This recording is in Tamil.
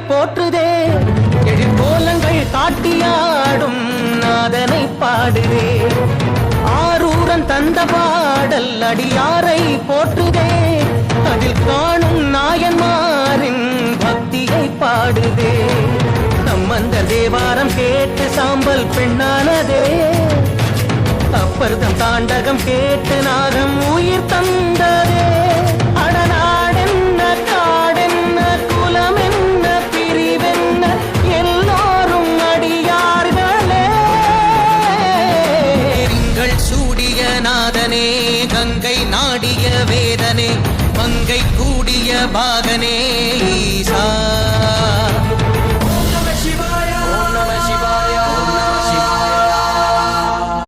போற்றுதே எழிற்கோலங்கள் காட்டியாடும் நாதனை பாடுதே ஆரூரன் தந்த பாடல் அடியாரை போற்றுதே அதில் காணும் நாயன்மாரின் பக்தியை பாடுதே நம்மந்த தேவாரம் கேட்டு சாம்பல் பெண்ணானதே அப்பர்தம் தாண்டகம் கேட்டு நாகம் உயிர் தந்ததே அடநாடென்ன காடென்ன குலம் என்ன பிரிவென்ன எல்லோரும் அடியார்களே திங்கள் சூடிய நாதனே கங்கை நாடிய வேதனே மங்கை கூடிய பாகனே